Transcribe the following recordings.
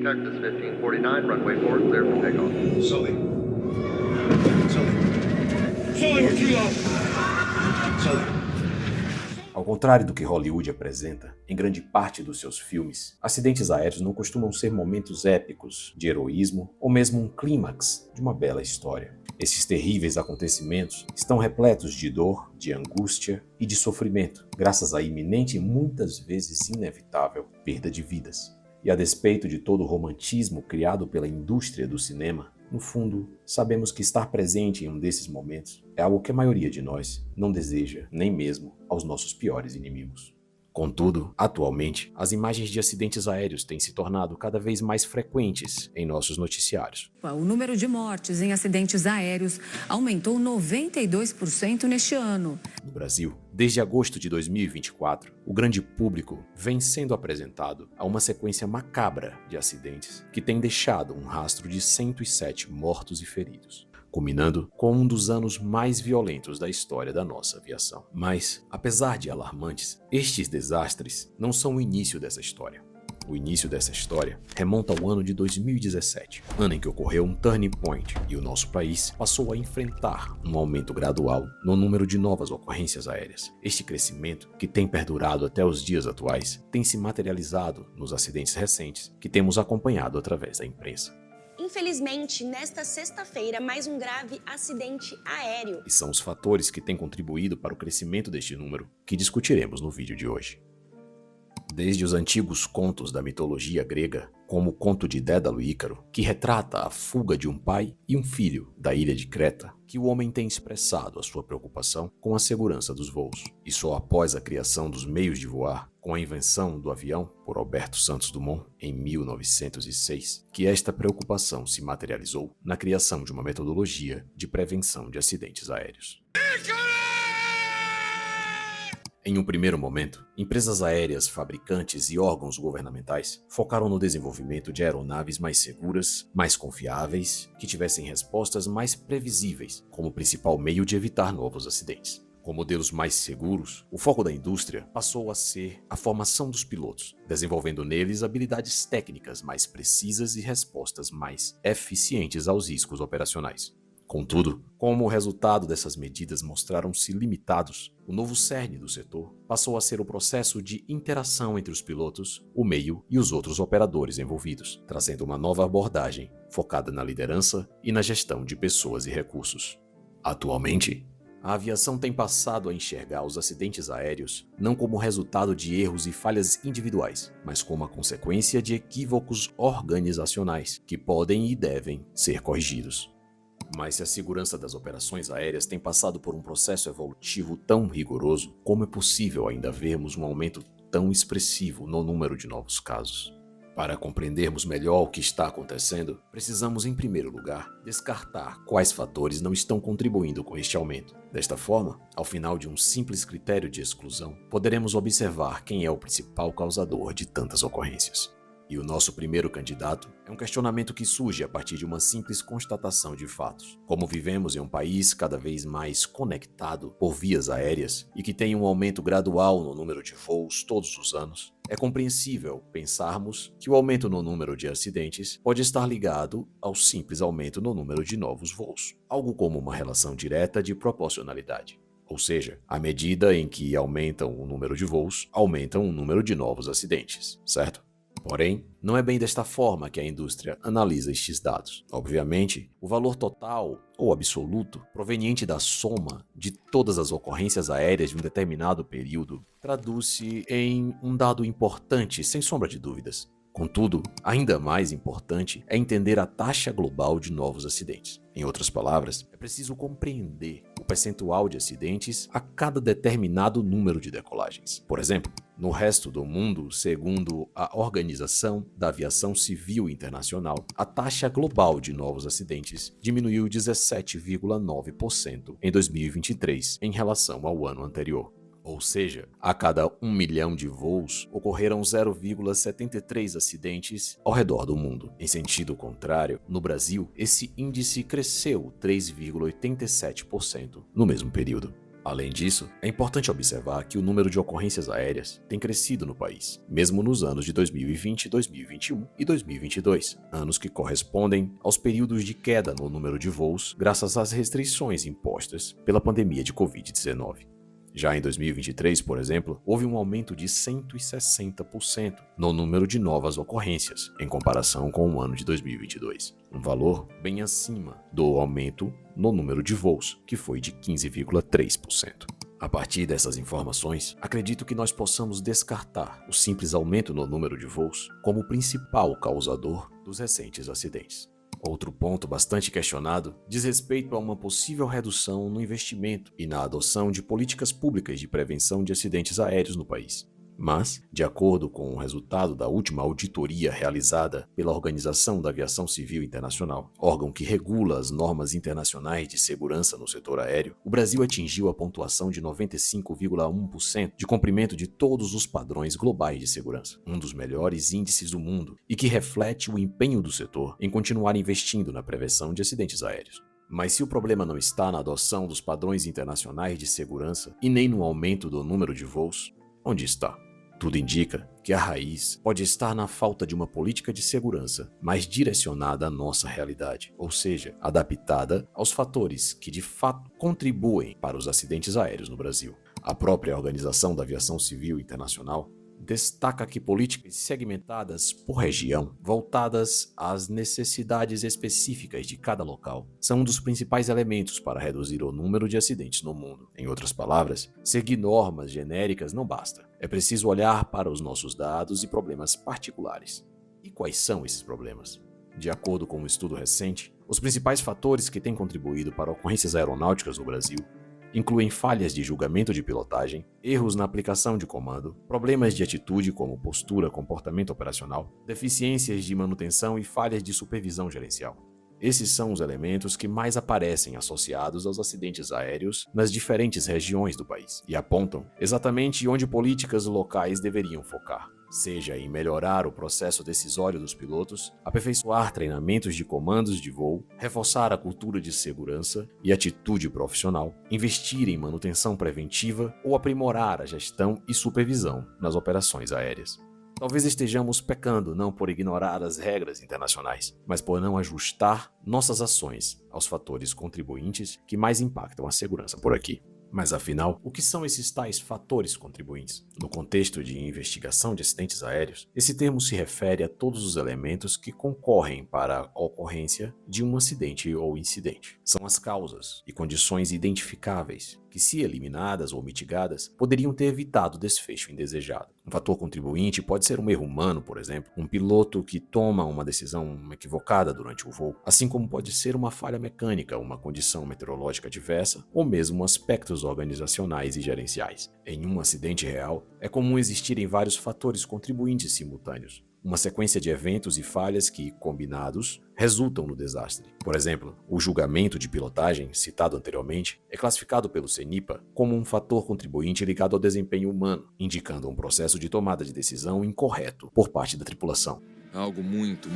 Texas 1549, runway 4, clear for takeoff. Sully. Sully, we're too low. Sully. Ao contrário do que Hollywood apresenta, em grande parte dos seus filmes, acidentes aéreos não costumam ser momentos épicos de heroísmo ou mesmo um clímax de uma bela história. Esses terríveis acontecimentos estão repletos de dor, de angústia e de sofrimento, graças à iminente e muitas vezes inevitável perda de vidas. E a despeito de todo o romantismo criado pela indústria do cinema, no fundo, sabemos que estar presente em um desses momentos é algo que a maioria de nós não deseja, nem mesmo aos nossos piores inimigos. Contudo, atualmente, as imagens de acidentes aéreos têm se tornado cada vez mais frequentes em nossos noticiários. O número de mortes em acidentes aéreos aumentou 92% neste ano. No Brasil, desde agosto de 2024, o grande público vem sendo apresentado a uma sequência macabra de acidentes que tem deixado um rastro de 107 mortos e feridos, culminando com um dos anos mais violentos da história da nossa aviação. Mas, apesar de alarmantes, estes desastres não são o início dessa história. O início dessa história remonta ao ano de 2017, ano em que ocorreu um turning point e o nosso país passou a enfrentar um aumento gradual no número de novas ocorrências aéreas. Este crescimento, que tem perdurado até os dias atuais, tem se materializado nos acidentes recentes que temos acompanhado através da imprensa. Infelizmente, nesta sexta-feira, mais um grave acidente aéreo. E são os fatores que têm contribuído para o crescimento deste número que discutiremos no vídeo de hoje. Desde os antigos contos da mitologia grega, como o conto de Dédalo e Ícaro, que retrata a fuga de um pai e um filho da ilha de Creta, que o homem tem expressado a sua preocupação com a segurança dos voos. E só após a criação dos meios de voar, com a invenção do avião por Alberto Santos Dumont em 1906, que esta preocupação se materializou na criação de uma metodologia de prevenção de acidentes aéreos. Em um primeiro momento, empresas aéreas, fabricantes e órgãos governamentais focaram no desenvolvimento de aeronaves mais seguras, mais confiáveis, que tivessem respostas mais previsíveis, como principal meio de evitar novos acidentes. Com modelos mais seguros, o foco da indústria passou a ser a formação dos pilotos, desenvolvendo neles habilidades técnicas mais precisas e respostas mais eficientes aos riscos operacionais. Contudo, como o resultado dessas medidas mostraram-se limitados, o novo cerne do setor passou a ser o processo de interação entre os pilotos, o meio e os outros operadores envolvidos, trazendo uma nova abordagem focada na liderança e na gestão de pessoas e recursos. Atualmente, a aviação tem passado a enxergar os acidentes aéreos não como resultado de erros e falhas individuais, mas como a consequência de equívocos organizacionais que podem e devem ser corrigidos. Mas se a segurança das operações aéreas tem passado por um processo evolutivo tão rigoroso, como é possível ainda vermos um aumento tão expressivo no número de novos casos? Para compreendermos melhor o que está acontecendo, precisamos, em primeiro lugar, descartar quais fatores não estão contribuindo com este aumento. Desta forma, ao final de um simples critério de exclusão, poderemos observar quem é o principal causador de tantas ocorrências. E o nosso primeiro candidato é um questionamento que surge a partir de uma simples constatação de fatos. Como vivemos em um país cada vez mais conectado por vias aéreas e que tem um aumento gradual no número de voos todos os anos, é compreensível pensarmos que o aumento no número de acidentes pode estar ligado ao simples aumento no número de novos voos, algo como uma relação direta de proporcionalidade. Ou seja, à medida em que aumentam o número de voos, aumentam o número de novos acidentes, certo? Porém, não é bem desta forma que a indústria analisa estes dados. Obviamente, o valor total ou absoluto proveniente da soma de todas as ocorrências aéreas de um determinado período traduz-se em um dado importante, sem sombra de dúvidas. Contudo, ainda mais importante é entender a taxa global de novos acidentes. Em outras palavras, é preciso compreender o percentual de acidentes a cada determinado número de decolagens. Por exemplo, no resto do mundo, segundo a Organização da Aviação Civil Internacional, a taxa global de novos acidentes diminuiu 17,9% em 2023 em relação ao ano anterior. Ou seja, a cada 1 milhão de voos, ocorreram 0,73 acidentes ao redor do mundo. Em sentido contrário, no Brasil, esse índice cresceu 3,87% no mesmo período. Além disso, é importante observar que o número de ocorrências aéreas tem crescido no país, mesmo nos anos de 2020, 2021 e 2022, anos que correspondem aos períodos de queda no número de voos graças às restrições impostas pela pandemia de Covid-19. Já em 2023, por exemplo, houve um aumento de 160% no número de novas ocorrências, em comparação com o ano de 2022, um valor bem acima do aumento no número de voos, que foi de 15,3%. A partir dessas informações, acredito que nós possamos descartar o simples aumento no número de voos como o principal causador dos recentes acidentes. Outro ponto bastante questionado diz respeito a uma possível redução no investimento e na adoção de políticas públicas de prevenção de acidentes aéreos no país. Mas, de acordo com o resultado da última auditoria realizada pela Organização da Aviação Civil Internacional, órgão que regula as normas internacionais de segurança no setor aéreo, o Brasil atingiu a pontuação de 95,1% de cumprimento de todos os padrões globais de segurança, um dos melhores índices do mundo e que reflete o empenho do setor em continuar investindo na prevenção de acidentes aéreos. Mas se o problema não está na adoção dos padrões internacionais de segurança e nem no aumento do número de voos, onde está? Tudo indica que a raiz pode estar na falta de uma política de segurança mais direcionada à nossa realidade, ou seja, adaptada aos fatores que de fato contribuem para os acidentes aéreos no Brasil. A própria Organização da Aviação Civil Internacional destaca que políticas segmentadas por região, voltadas às necessidades específicas de cada local, são um dos principais elementos para reduzir o número de acidentes no mundo. Em outras palavras, seguir normas genéricas não basta. É preciso olhar para os nossos dados e problemas particulares. E quais são esses problemas? De acordo com um estudo recente, os principais fatores que têm contribuído para ocorrências aeronáuticas no Brasil incluem falhas de julgamento de pilotagem, erros na aplicação de comando, problemas de atitude como postura, comportamento operacional, deficiências de manutenção e falhas de supervisão gerencial. Esses são os elementos que mais aparecem associados aos acidentes aéreos nas diferentes regiões do país e apontam exatamente onde políticas locais deveriam focar, seja em melhorar o processo decisório dos pilotos, aperfeiçoar treinamentos de comandos de voo, reforçar a cultura de segurança e atitude profissional, investir em manutenção preventiva ou aprimorar a gestão e supervisão nas operações aéreas. Talvez estejamos pecando não por ignorar as regras internacionais, mas por não ajustar nossas ações aos fatores contribuintes que mais impactam a segurança por aqui. Mas afinal, o que são esses tais fatores contribuintes? No contexto de investigação de acidentes aéreos, esse termo se refere a todos os elementos que concorrem para a ocorrência de um acidente ou incidente. São as causas e condições identificáveis que, se eliminadas ou mitigadas, poderiam ter evitado o desfecho indesejado. Um fator contribuinte pode ser um erro humano, por exemplo, um piloto que toma uma decisão equivocada durante o voo, assim como pode ser uma falha mecânica, uma condição meteorológica adversa ou mesmo aspectos organizacionais e gerenciais. Em um acidente real, é comum existirem vários fatores contribuintes simultâneos, uma sequência de eventos e falhas que, combinados, resultam no desastre. Por exemplo, o julgamento de pilotagem, citado anteriormente, é classificado pelo CENIPA como um fator contribuinte ligado ao desempenho humano, indicando um processo de tomada de decisão incorreto por parte da tripulação. Algo muito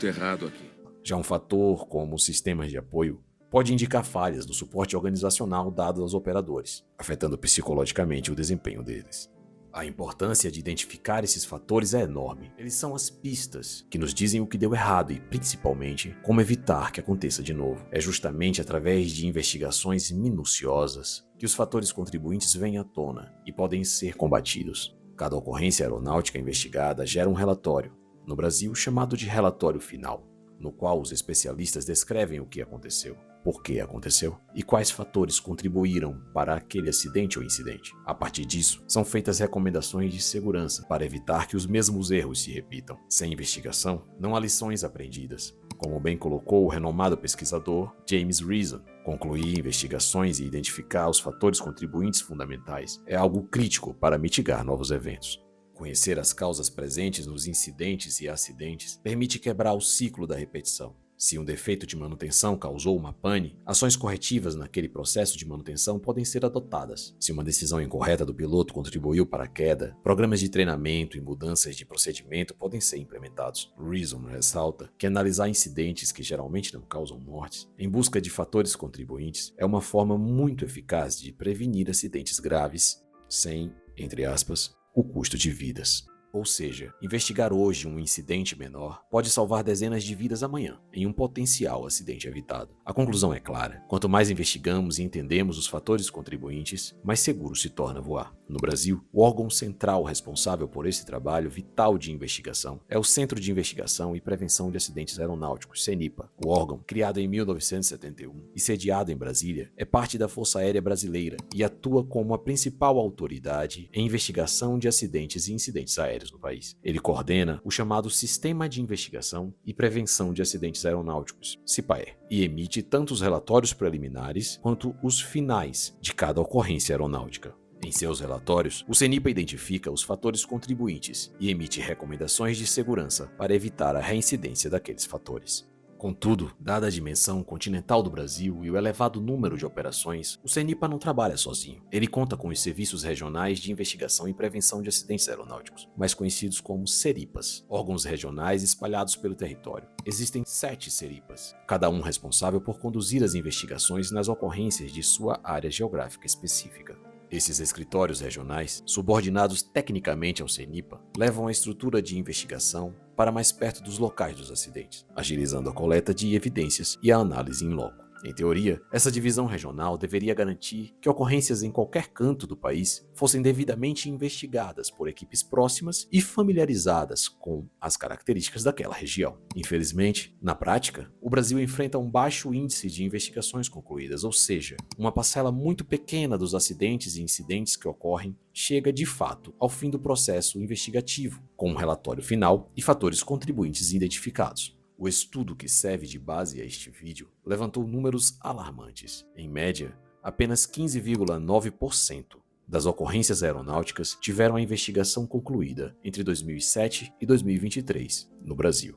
errado aqui. Já um fator como sistemas de apoio pode indicar falhas no suporte organizacional dado aos operadores, afetando psicologicamente o desempenho deles. A importância de identificar esses fatores é enorme. Eles são as pistas que nos dizem o que deu errado e, principalmente, como evitar que aconteça de novo. É justamente através de investigações minuciosas que os fatores contribuintes vêm à tona e podem ser combatidos. Cada ocorrência aeronáutica investigada gera um relatório, no Brasil chamado de relatório final, no qual os especialistas descrevem o que aconteceu, por que aconteceu e quais fatores contribuíram para aquele acidente ou incidente. A partir disso, são feitas recomendações de segurança para evitar que os mesmos erros se repitam. Sem investigação, não há lições aprendidas. Como bem colocou o renomado pesquisador James Reason, concluir investigações e identificar os fatores contribuintes fundamentais é algo crítico para mitigar novos eventos. Conhecer as causas presentes nos incidentes e acidentes permite quebrar o ciclo da repetição. Se um defeito de manutenção causou uma pane, ações corretivas naquele processo de manutenção podem ser adotadas. Se uma decisão incorreta do piloto contribuiu para a queda, programas de treinamento e mudanças de procedimento podem ser implementados. Reason ressalta que analisar incidentes que geralmente não causam mortes, em busca de fatores contribuintes, é uma forma muito eficaz de prevenir acidentes graves sem, entre aspas, o custo de vidas. Ou seja, investigar hoje um incidente menor pode salvar dezenas de vidas amanhã, em um potencial acidente evitado. A conclusão é clara: quanto mais investigamos e entendemos os fatores contribuintes, mais seguro se torna voar. No Brasil, o órgão central responsável por esse trabalho vital de investigação é o Centro de Investigação e Prevenção de Acidentes Aeronáuticos, CENIPA. O órgão, criado em 1971 e sediado em Brasília, é parte da Força Aérea Brasileira e atua como a principal autoridade em investigação de acidentes e incidentes aéreos no país. Ele coordena o chamado Sistema de Investigação e Prevenção de Acidentes Aeronáuticos, SIPAER, e emite tanto os relatórios preliminares quanto os finais de cada ocorrência aeronáutica. Em seus relatórios, o CENIPA identifica os fatores contribuintes e emite recomendações de segurança para evitar a reincidência daqueles fatores. Contudo, dada a dimensão continental do Brasil e o elevado número de operações, o CENIPA não trabalha sozinho. Ele conta com os Serviços Regionais de Investigação e Prevenção de Acidentes Aeronáuticos, mais conhecidos como SERIPAs, órgãos regionais espalhados pelo território. Existem 7 SERIPAs, cada um responsável por conduzir as investigações nas ocorrências de sua área geográfica específica. Esses escritórios regionais, subordinados tecnicamente ao CENIPA, levam a estrutura de investigação para mais perto dos locais dos acidentes, agilizando a coleta de evidências e a análise in loco. Em teoria, essa divisão regional deveria garantir que ocorrências em qualquer canto do país fossem devidamente investigadas por equipes próximas e familiarizadas com as características daquela região. Infelizmente, na prática, o Brasil enfrenta um baixo índice de investigações concluídas, ou seja, uma parcela muito pequena dos acidentes e incidentes que ocorrem chega de fato ao fim do processo investigativo, com um relatório final e fatores contribuintes identificados. O estudo que serve de base a este vídeo levantou números alarmantes. Em média, apenas 15,9% das ocorrências aeronáuticas tiveram a investigação concluída entre 2007 e 2023 no Brasil.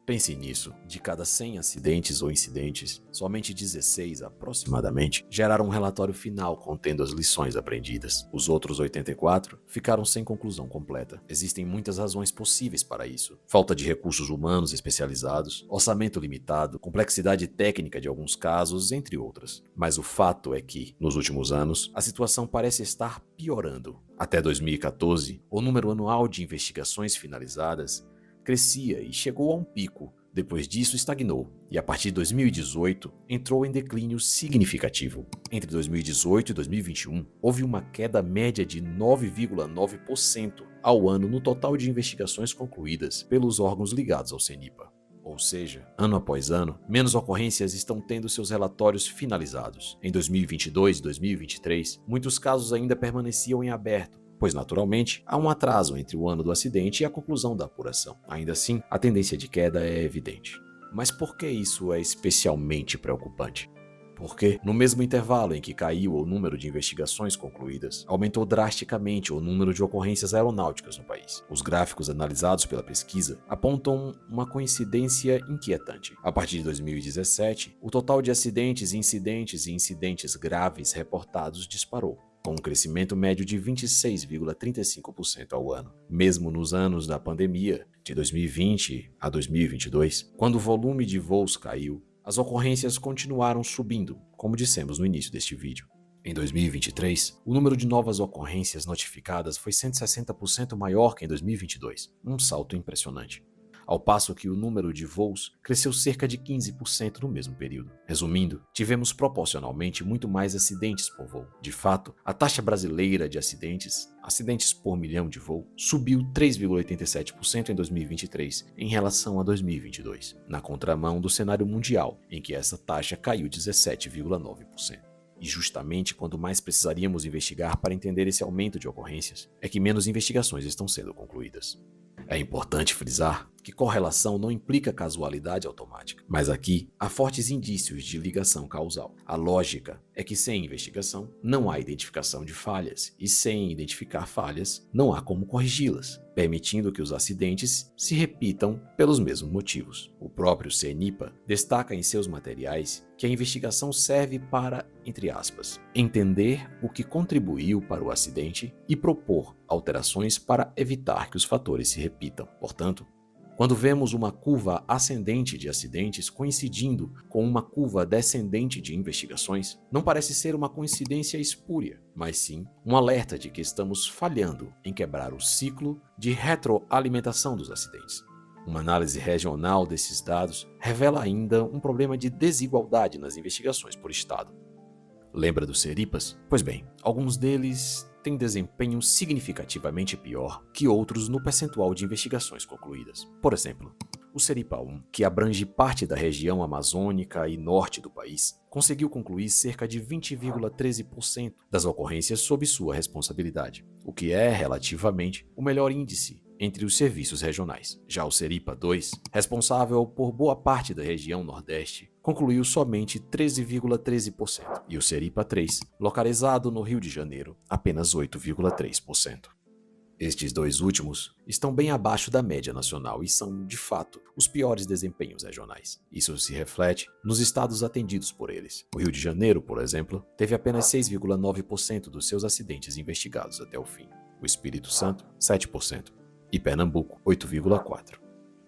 Pense nisso, de cada 100 acidentes ou incidentes, somente 16 aproximadamente geraram um relatório final contendo as lições aprendidas. Os outros 84 ficaram sem conclusão completa. Existem muitas razões possíveis para isso: falta de recursos humanos especializados, orçamento limitado, complexidade técnica de alguns casos, entre outras. Mas o fato é que, nos últimos anos, a situação parece estar piorando. Até 2014, o número anual de investigações finalizadas crescia e chegou a um pico. Depois disso estagnou e a partir de 2018 entrou em declínio significativo. Entre 2018 e 2021 houve uma queda média de 9,9% ao ano no total de investigações concluídas pelos órgãos ligados ao CENIPA. Ou seja, ano após ano, menos ocorrências estão tendo seus relatórios finalizados. Em 2022 e 2023, muitos casos ainda permaneciam em aberto, pois naturalmente há um atraso entre o ano do acidente e a conclusão da apuração. Ainda assim, a tendência de queda é evidente. Mas por que isso é especialmente preocupante? Porque, no mesmo intervalo em que caiu o número de investigações concluídas, aumentou drasticamente o número de ocorrências aeronáuticas no país. Os gráficos analisados pela pesquisa apontam uma coincidência inquietante. A partir de 2017, o total de acidentes, incidentes e incidentes graves reportados disparou, com um crescimento médio de 26,35% ao ano. Mesmo nos anos da pandemia, de 2020 a 2022, quando o volume de voos caiu, as ocorrências continuaram subindo, como dissemos no início deste vídeo. Em 2023, o número de novas ocorrências notificadas foi 160% maior que em 2022, um salto impressionante. Ao passo que o número de voos cresceu cerca de 15% no mesmo período. Resumindo, tivemos proporcionalmente muito mais acidentes por voo. De fato, a taxa brasileira de acidentes por milhão de voo, subiu 3,87% em 2023 em relação a 2022, na contramão do cenário mundial, em que essa taxa caiu 17,9%. E justamente quando mais precisaríamos investigar para entender esse aumento de ocorrências, é que menos investigações estão sendo concluídas. É importante frisar que correlação não implica casualidade automática, mas aqui há fortes indícios de ligação causal. A lógica é que sem investigação não há identificação de falhas, e sem identificar falhas não há como corrigi-las, permitindo que os acidentes se repitam pelos mesmos motivos. O próprio CENIPA destaca em seus materiais que a investigação serve para, entre aspas, entender o que contribuiu para o acidente e propor alterações para evitar que os fatores se repitam. Portanto, quando vemos uma curva ascendente de acidentes coincidindo com uma curva descendente de investigações, não parece ser uma coincidência espúria, mas sim um alerta de que estamos falhando em quebrar o ciclo de retroalimentação dos acidentes. Uma análise regional desses dados revela ainda um problema de desigualdade nas investigações por estado. Lembra dos Seripas? Pois bem, alguns deles têm desempenho significativamente pior que outros no percentual de investigações concluídas. Por exemplo, o Seripa 1, que abrange parte da região amazônica e norte do país, conseguiu concluir cerca de 20,13% das ocorrências sob sua responsabilidade, o que é, relativamente, o melhor índice entre os serviços regionais. Já o Seripa 2, responsável por boa parte da região Nordeste, concluiu somente 13,13%, e o Seripa 3, localizado no Rio de Janeiro, apenas 8,3%. Estes dois últimos estão bem abaixo da média nacional e são, de fato, os piores desempenhos regionais. Isso se reflete nos estados atendidos por eles. O Rio de Janeiro, por exemplo, teve apenas 6,9% dos seus acidentes investigados até o fim. O Espírito Santo, 7%. E Pernambuco, 8,4%.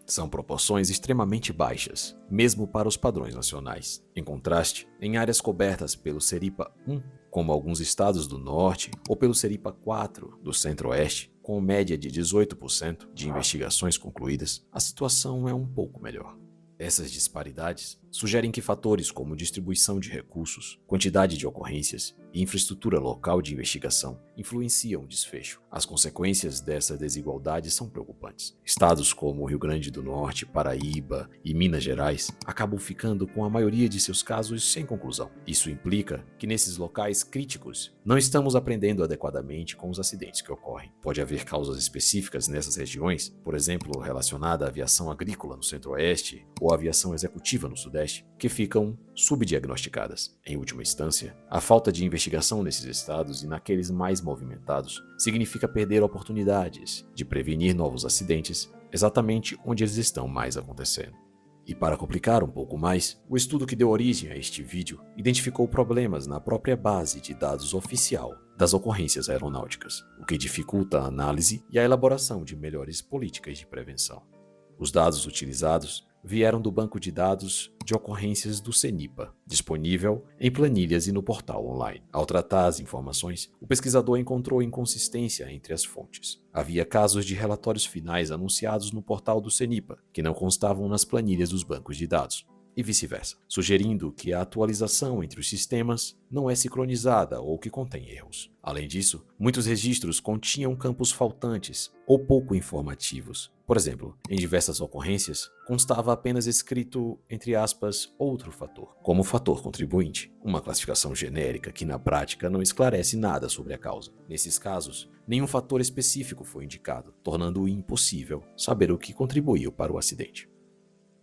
São proporções extremamente baixas, mesmo para os padrões nacionais. Em contraste, em áreas cobertas pelo Seripa 1, como alguns estados do norte, ou pelo Seripa 4 do centro-oeste, com média de 18% de investigações concluídas, a situação é um pouco melhor. Essas disparidades sugerem que fatores como distribuição de recursos, quantidade de ocorrências e infraestrutura local de investigação influenciam o desfecho. As consequências dessa desigualdade são preocupantes. Estados como o Rio Grande do Norte, Paraíba e Minas Gerais acabam ficando com a maioria de seus casos sem conclusão. Isso implica que nesses locais críticos não estamos aprendendo adequadamente com os acidentes que ocorrem. Pode haver causas específicas nessas regiões, por exemplo, relacionada à aviação agrícola no centro-oeste ou à aviação executiva no sudeste, que ficam subdiagnosticadas. Em última instância, a falta de investigação nesses estados e naqueles mais movimentados significa perder oportunidades de prevenir novos acidentes exatamente onde eles estão mais acontecendo. E para complicar um pouco mais, o estudo que deu origem a este vídeo identificou problemas na própria base de dados oficial das ocorrências aeronáuticas, o que dificulta a análise e a elaboração de melhores políticas de prevenção. Os dados utilizados vieram do banco de dados de ocorrências do CENIPA, disponível em planilhas e no portal online. Ao tratar as informações, o pesquisador encontrou inconsistência entre as fontes. Havia casos de relatórios finais anunciados no portal do CENIPA, que não constavam nas planilhas dos bancos de dados, e vice-versa, sugerindo que a atualização entre os sistemas não é sincronizada ou que contém erros. Além disso, muitos registros continham campos faltantes ou pouco informativos. Por exemplo, em diversas ocorrências, constava apenas escrito, entre aspas, outro fator, como fator contribuinte, uma classificação genérica que na prática não esclarece nada sobre a causa. Nesses casos, nenhum fator específico foi indicado, tornando impossível saber o que contribuiu para o acidente.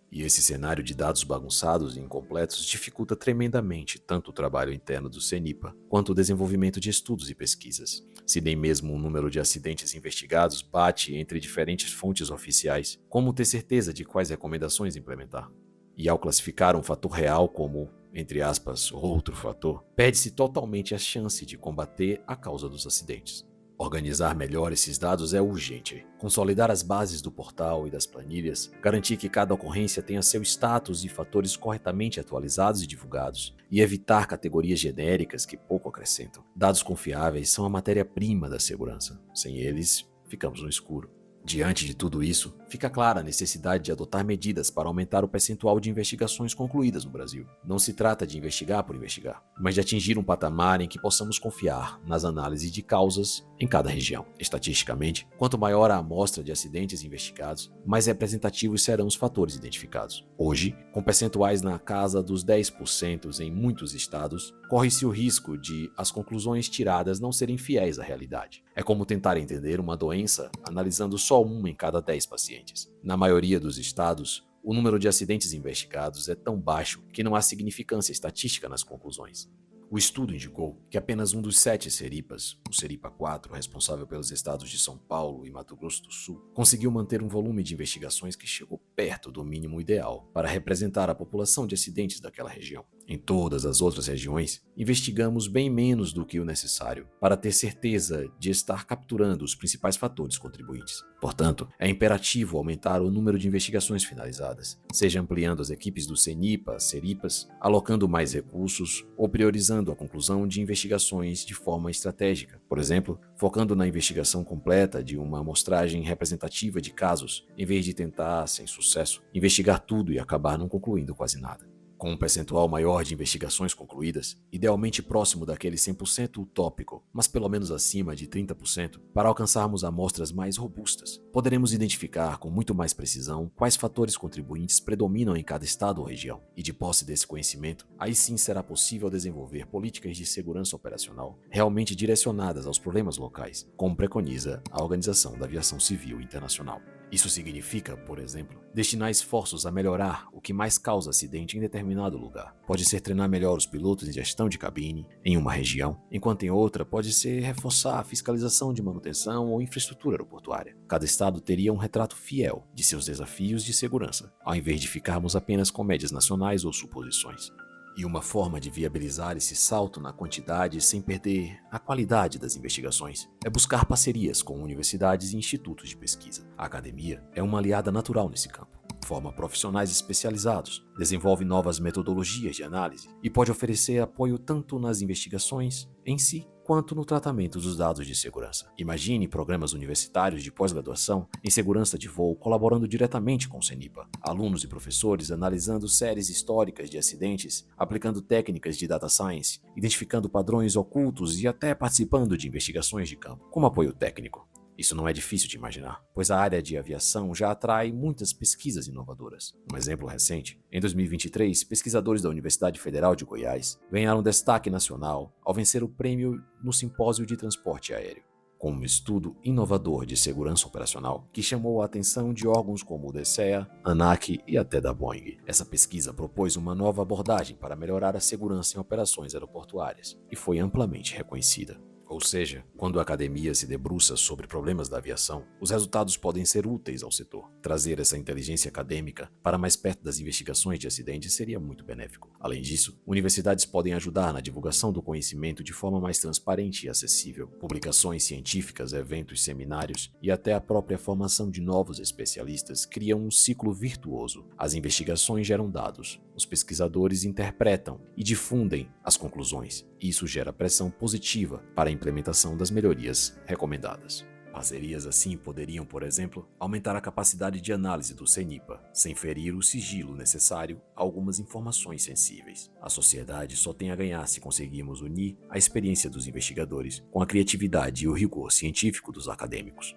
E esse cenário de dados bagunçados e incompletos dificulta tremendamente tanto o trabalho interno do CENIPA quanto o desenvolvimento de estudos e pesquisas. Se nem mesmo o número de acidentes investigados bate entre diferentes fontes oficiais, como ter certeza de quais recomendações implementar? E ao classificar um fator real como, entre aspas, outro fator, perde-se totalmente a chance de combater a causa dos acidentes. Organizar melhor esses dados é urgente. Consolidar as bases do portal e das planilhas, garantir que cada ocorrência tenha seu status e fatores corretamente atualizados e divulgados, e evitar categorias genéricas que pouco acrescentam. Dados confiáveis são a matéria-prima da segurança. Sem eles, ficamos no escuro. Diante de tudo isso, fica clara a necessidade de adotar medidas para aumentar o percentual de investigações concluídas no Brasil. Não se trata de investigar por investigar, mas de atingir um patamar em que possamos confiar nas análises de causas em cada região. Estatisticamente, quanto maior a amostra de acidentes investigados, mais representativos serão os fatores identificados. Hoje, com percentuais na casa dos 10% em muitos estados, corre-se o risco de as conclusões tiradas não serem fiéis à realidade. É como tentar entender uma doença analisando só só 1 em cada 10 pacientes. Na maioria dos estados, o número de acidentes investigados é tão baixo que não há significância estatística nas conclusões. O estudo indicou que apenas um dos 7 Seripas, o Seripa 4, responsável pelos estados de São Paulo e Mato Grosso do Sul, conseguiu manter um volume de investigações que chegou perto do mínimo ideal para representar a população de acidentes daquela região. Em todas as outras regiões, investigamos bem menos do que o necessário para ter certeza de estar capturando os principais fatores contribuintes. Portanto, é imperativo aumentar o número de investigações finalizadas, seja ampliando as equipes do CENIPA, Seripas, alocando mais recursos ou priorizando a conclusão de investigações de forma estratégica. Por exemplo, focando na investigação completa de uma amostragem representativa de casos, em vez de tentar, sem sucesso, investigar tudo e acabar não concluindo quase nada. Com um percentual maior de investigações concluídas, idealmente próximo daquele 100% utópico, mas pelo menos acima de 30%, para alcançarmos amostras mais robustas, poderemos identificar com muito mais precisão quais fatores contribuintes predominam em cada estado ou região. E de posse desse conhecimento, aí sim será possível desenvolver políticas de segurança operacional realmente direcionadas aos problemas locais, como preconiza a Organização da Aviação Civil Internacional. Isso significa, por exemplo, destinar esforços a melhorar o que mais causa acidente em determinado lugar. Pode ser treinar melhor os pilotos em gestão de cabine em uma região, enquanto em outra pode ser reforçar a fiscalização de manutenção ou infraestrutura aeroportuária. Cada estado teria um retrato fiel de seus desafios de segurança, ao invés de ficarmos apenas com médias nacionais ou suposições. E uma forma de viabilizar esse salto na quantidade sem perder a qualidade das investigações é buscar parcerias com universidades e institutos de pesquisa. A academia é uma aliada natural nesse campo. Forma profissionais especializados, desenvolve novas metodologias de análise e pode oferecer apoio tanto nas investigações em si, quanto no tratamento dos dados de segurança. Imagine programas universitários de pós-graduação em segurança de voo colaborando diretamente com o CENIPA, alunos e professores analisando séries históricas de acidentes, aplicando técnicas de data science, identificando padrões ocultos e até participando de investigações de campo, como apoio técnico. Isso não é difícil de imaginar, pois a área de aviação já atrai muitas pesquisas inovadoras. Um exemplo recente: em 2023, pesquisadores da Universidade Federal de Goiás ganharam destaque nacional ao vencer o prêmio no Simpósio de Transporte Aéreo, com um estudo inovador de segurança operacional que chamou a atenção de órgãos como o DCEA, ANAC e até da Boeing. Essa pesquisa propôs uma nova abordagem para melhorar a segurança em operações aeroportuárias e foi amplamente reconhecida. Ou seja, quando a academia se debruça sobre problemas da aviação, os resultados podem ser úteis ao setor. Trazer essa inteligência acadêmica para mais perto das investigações de acidentes seria muito benéfico. Além disso, universidades podem ajudar na divulgação do conhecimento de forma mais transparente e acessível. Publicações científicas, eventos, seminários e até a própria formação de novos especialistas criam um ciclo virtuoso. As investigações geram dados, os pesquisadores interpretam e difundem as conclusões. Isso gera pressão positiva para a implementação das melhorias recomendadas. Parcerias assim poderiam, por exemplo, aumentar a capacidade de análise do CENIPA, sem ferir o sigilo necessário a algumas informações sensíveis. A sociedade só tem a ganhar se conseguirmos unir a experiência dos investigadores com a criatividade e o rigor científico dos acadêmicos.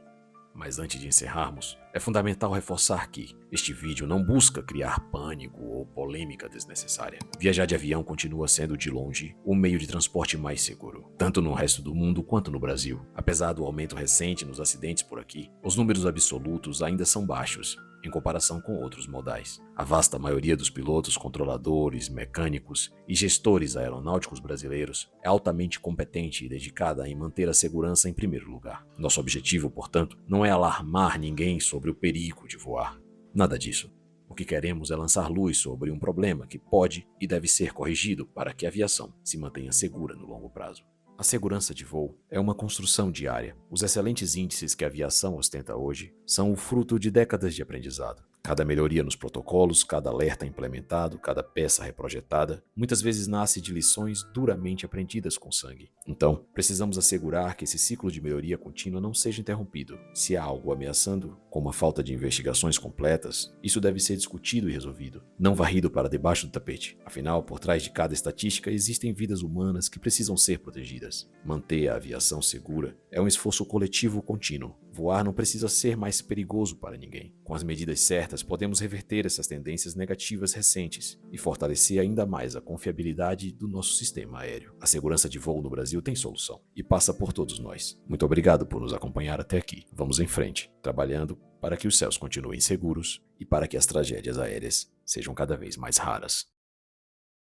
Mas antes de encerrarmos, é fundamental reforçar que este vídeo não busca criar pânico ou polêmica desnecessária. Viajar de avião continua sendo, de longe, o meio de transporte mais seguro, tanto no resto do mundo quanto no Brasil. Apesar do aumento recente nos acidentes por aqui, os números absolutos ainda são baixos em comparação com outros modais. A vasta maioria dos pilotos, controladores, mecânicos e gestores aeronáuticos brasileiros é altamente competente e dedicada em manter a segurança em primeiro lugar. Nosso objetivo, portanto, não é alarmar ninguém sobre o perigo de voar. Nada disso. O que queremos é lançar luz sobre um problema que pode e deve ser corrigido para que a aviação se mantenha segura no longo prazo. A segurança de voo é uma construção diária. Os excelentes índices que a aviação ostenta hoje são o fruto de décadas de aprendizado. Cada melhoria nos protocolos, cada alerta implementado, cada peça reprojetada, muitas vezes nasce de lições duramente aprendidas com sangue. Então, precisamos assegurar que esse ciclo de melhoria contínua não seja interrompido. Se há algo ameaçando, Com uma falta de investigações completas, isso deve ser discutido e resolvido, não varrido para debaixo do tapete. Afinal, por trás de cada estatística existem vidas humanas que precisam ser protegidas. Manter a aviação segura é um esforço coletivo contínuo. Voar não precisa ser mais perigoso para ninguém. Com as medidas certas, podemos reverter essas tendências negativas recentes e fortalecer ainda mais a confiabilidade do nosso sistema aéreo. A segurança de voo no Brasil tem solução e passa por todos nós. Muito obrigado por nos acompanhar até aqui. Vamos em frente, trabalhando para que os céus continuem seguros e para que as tragédias aéreas sejam cada vez mais raras.